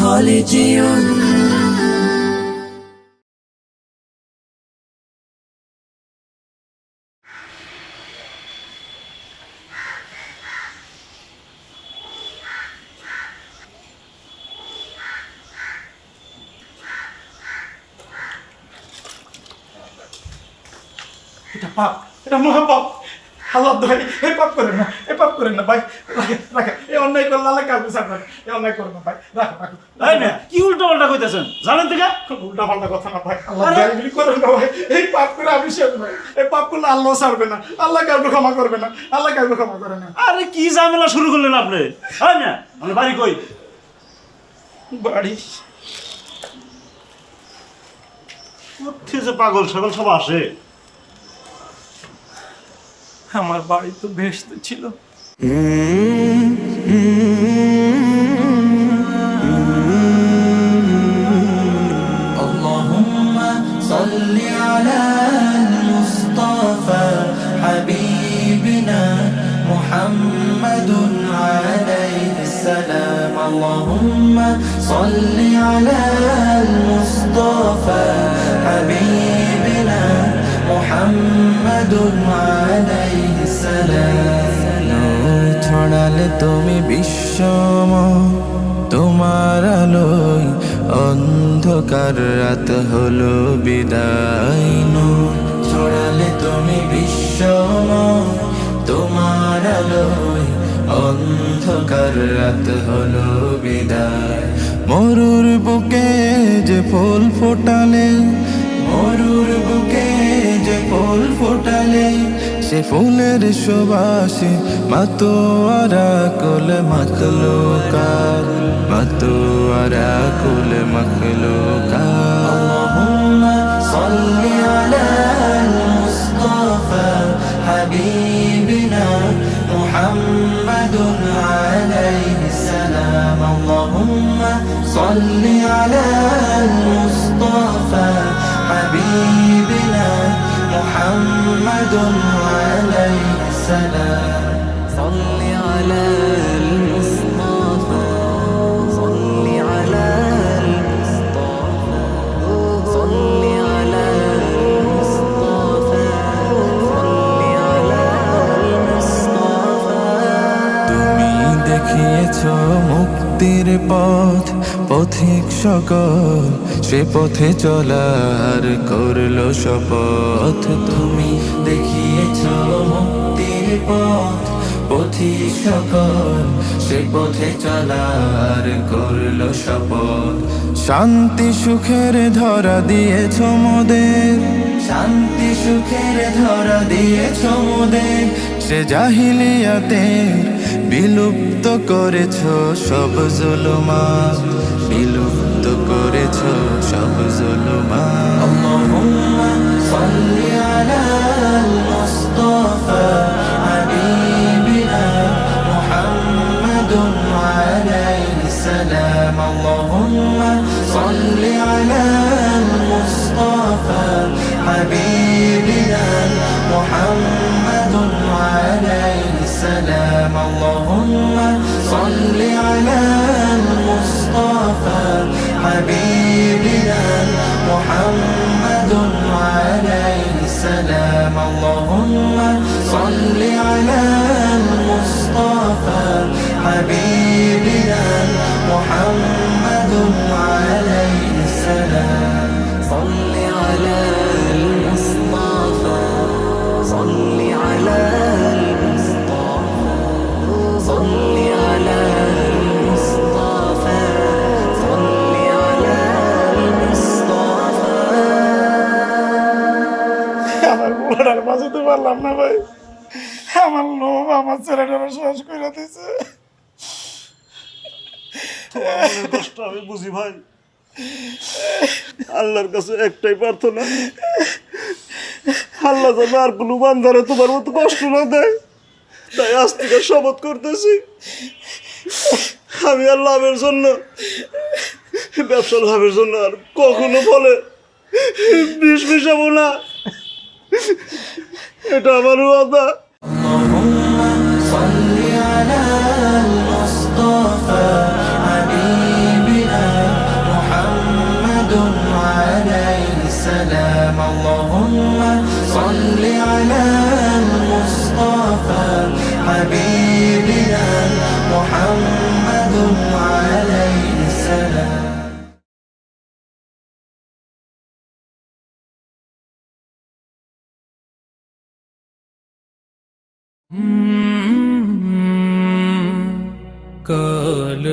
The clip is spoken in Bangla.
কলেজিয়ন। এটা পাপ, এটা মহাপাপ। আল্লাহ দোহাই, এই পাপ করেন না, এই পাপ করেন না ভাই। রাখেন রাখেন, এই অন্যায় করলে আল্লাহ কাউকে ছাড়বেন না। এই অন্যায় করবেন না ভাই, রাখুন রাখুন। তাই না? কি উল্টো পাল্টা কইতেছেন জানেন থেকে? উল্টা পাল্টা কথা না ভাই, আল্লাহ দয়াগুলি করেন না ভাই। এই পাপ করে আমি শেষ ভাই, এই পাপ করলে আল্লাহ ছাড়বে না, আল্লাহ কাউকে ক্ষমা করবে না, আল্লাহ কাউকে ক্ষমা করে না। আরে কি ঝামেলা শুরু করলেন আপনি? তাই না? আমি বাড়ি কই? বাড়ি কোথায় যে পাগল সকল সব আসে। আমার বাড়ি তো ভেস্তে ছিল। اللهم صل على المصطفى حبيبنا محمد عليه السلام. اللهم صل على المصطفى حبيبنا محمد عليه السلام. ছড়ালে তুমি বিশ্বময়, তোমার আলোয় অন্ধকার রাত হলো বিদায়। ছড়ালে তুমি বিশ্বময়, তোমার আলোয় অন্ধকার রাত হলো বিদায়। মরুর বুকে যে ফুল ফোটালে, মরুর বুকে যে ফুল ফোটালে, সে ফুলের সুবাসে মাতোয়ারা কুল মখলুকাত, মাতোয়ারা কুল মখলুকাত। আল্লাহুম্মা সাল্লি আলাল মুস্তাফা হাবিবিনা মুহাম্মাদুন আলাইহিস সালাম। আল্লাহুম্মা সাল্লি আলাল মুস্তাফা হাবিবিনা محمد عليه السلام. صل على المصطفى، صل على المصطفى، صل على المصطفى، صل على المصطفى. তুমি দেখিয়েছো মুক্তির পথ, পথিক সকল সে পথে চলার করলো শপথ। তুমি দেখিয়েছো মুক্তির পথ, পথিক সকল সে পথে চলার করলো শপথ। শান্তি সুখের ধরা দিয়েছো মোদের, শান্তি সুখের ধরা দিয়েছো মোদের। সে জাহিলিয়াতের বিলুপ্ত করেছো সব জুলুমাত, বিলুপ্ত করেছো সব জুলুমাত। আল্লাহুম্মা সাল্লি আলাল মুস্তাফা হাবিবিনা মুহাম্মাদুন আলাইহিস সালাম। আল্লাহুম্মা সাল্লি আলাল মুস্তাফা হাবিবিনা মুহাম্মাদুন আলাইহিস সালাম। আল্লাহুম্মা সাল্লি আলাল মুস্তাফা হাবিবিনা মুহাম্মাদুন আলাইহিস সালাম। আল্লাহুম্মা সাল্লি আলাল মুস্তাফা হাবিবিনা মুহাম্মাদুন আলাইহিস সালাম। সাল্লি আলাল মুস্তাফা, সাল্লি আলাল মুস্তাফা, সাল্লি আলাল মুস্তাফা, সাল্লি আলাল মুস্তাফা। আমার বলার বাঁচাতে পারলাম না ভাই, আমার লোভ আমার ছেলেটারা শেষ করে দিছে। তোমার কষ্ট আমি বুঝি ভাই। আল্লাহর কাছে একটাই প্রার্থনা, আল্লাহ যেন আর কোনো বান্দারে তোমার মতো কষ্ট না দেয়। তাই আজ থেকে শপথ করতেছি, আমি আর লাভের জন্য, ব্যবসা লাভের জন্য আর কখনো ফলে বিষ মিশাবো না। এটা আমার ওয়াদা। اللهم صل على المصطفى حبيبنا কাল